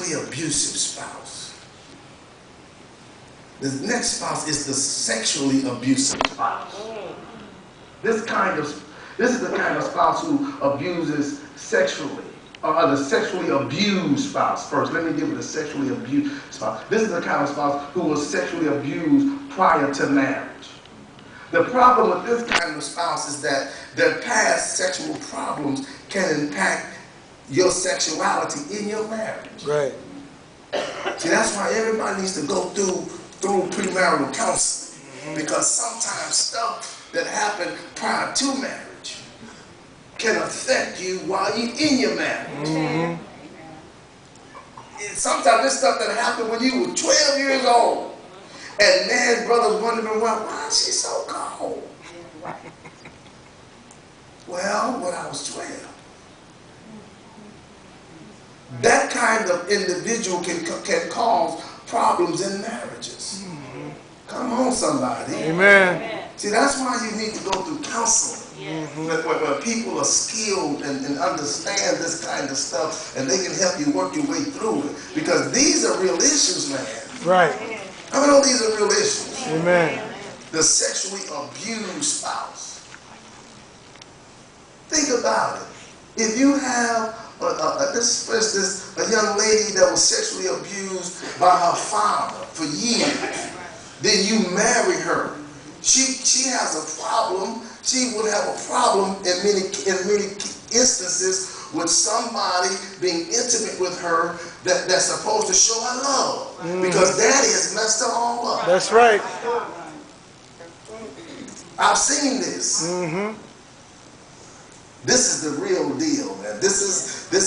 sexually abusive spouse. The next spouse is the sexually abusive spouse. This is the kind of spouse who abuses sexually. The sexually abused spouse first. Let me give it a sexually abused spouse. This is the kind of spouse who was sexually abused prior to marriage. The problem with this kind of spouse is that their past sexual problems can impact your sexuality in your marriage. Right. See, that's why everybody needs to go through premarital counseling, because sometimes stuff that happened prior to marriage can affect you while you're in your marriage. Sometimes this stuff that happened when you were 12 years old, and man, brothers wondering, why is she so cold? Well, when I was 12. That kind of individual can cause problems in marriages. Come on, somebody. Amen. See, that's why you need to go through counseling. Where people are skilled and understand this kind of stuff, and they can help you work your way through it. Because these are real issues, man. Right. I mean, these are real issues. Amen. The sexually abused spouse. Think about it. If you have for instance, a young lady that was sexually abused by her father for years, then you marry her. She has a problem. She would have a problem in many instances with somebody being intimate with her that's supposed to show her love, because daddy has messed her all up. That's right. I've seen this. This is the real deal, man. This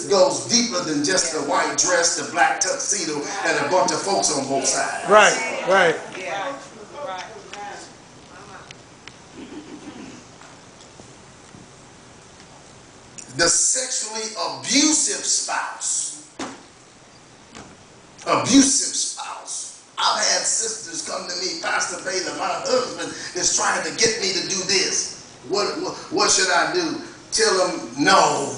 goes deeper than just the white dress, the black tuxedo, and a bunch of folks on both sides. Right, right. The sexually abusive spouse. Abusive spouse. I've had sisters come to me, Pastor Baylor, my husband is trying to get me to do this. What should I do? Tell him no.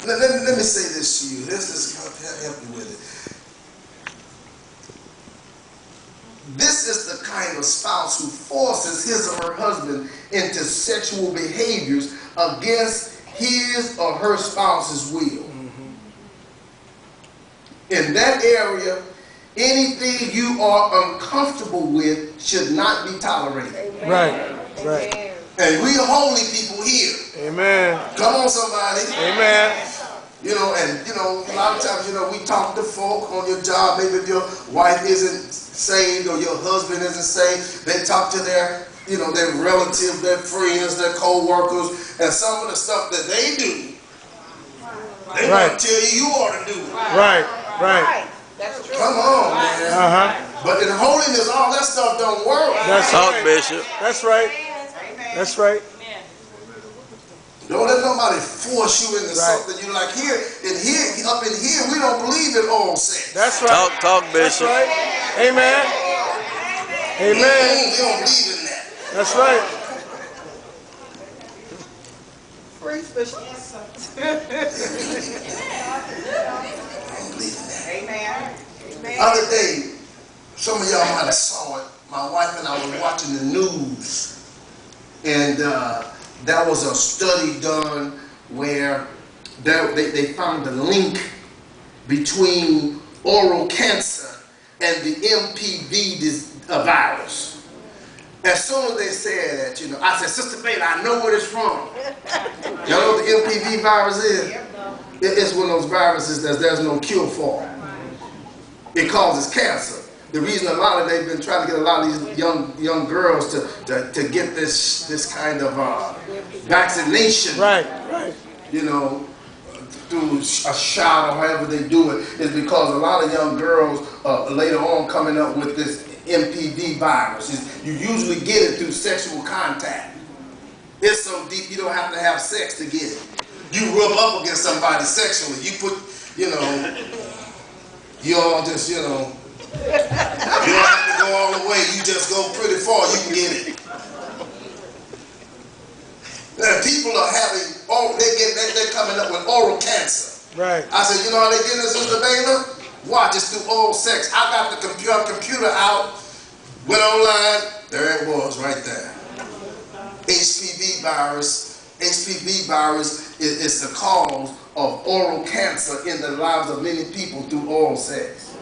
Let me say this to you. This is help you with it. This is the kind of spouse who forces his or her husband into sexual behaviors against his or her spouse's will. In that area, anything you are uncomfortable with should not be tolerated. Amen. Right, right. And we holy people here. Amen. Come on, somebody. Amen. A lot of times, we talk to folk on your job. Maybe if your wife isn't saved or your husband isn't saved, they talk to their relatives, their friends, their co-workers, and some of the stuff that they do, they want to tell you ought to do it. Right, right. That's true. Come on, man. But in holiness, all that stuff don't work. That's right, Bishop. That's right. That's right. Don't let nobody force you into something you like. Up in here, we don't believe in oral sex. That's right. Talk, Bishop. That's right. Amen. Amen. We don't believe in that. That's right. Praise Bishop. I don't believe in that. Amen. Other day, some of y'all might have saw it. My wife and I were watching the news, and there was a study done where they found a link between oral cancer and the MPV virus. As soon as they said that, I said, Sister Baylor, I know where it's from. Y'all know what the MPV virus is? It's one of those viruses that there's no cure for. It causes cancer. The reason they've been trying to get a lot of these young girls to get this kind of vaccination, right, through a shot or however they do it, is because a lot of young girls later on coming up with this MPV virus. You usually get it through sexual contact. It's so deep you don't have to have sex to get it. You rub up against somebody sexually. You put, you all just, you don't have to go all the way. You just go pretty far, you can get it. coming up with oral cancer. Right. I said, you know how they getting this, Sister Baylor? Watch, it's through oral sex. I got the computer out, went online, there it was right there. HPV virus. HPV virus is the cause of oral cancer in the lives of many people through oral sex.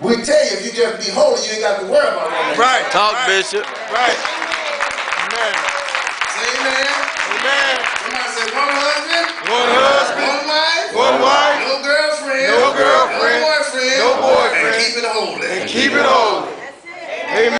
We tell you, if you just be holy, you ain't got to worry about that. Right. Talk, Bishop. Right. Amen. Say amen. Amen. Somebody say one husband, One husband, one wife, one wife, no girlfriend, no girlfriend, no boyfriend, no boyfriend, and keep it holy. and keep it holy.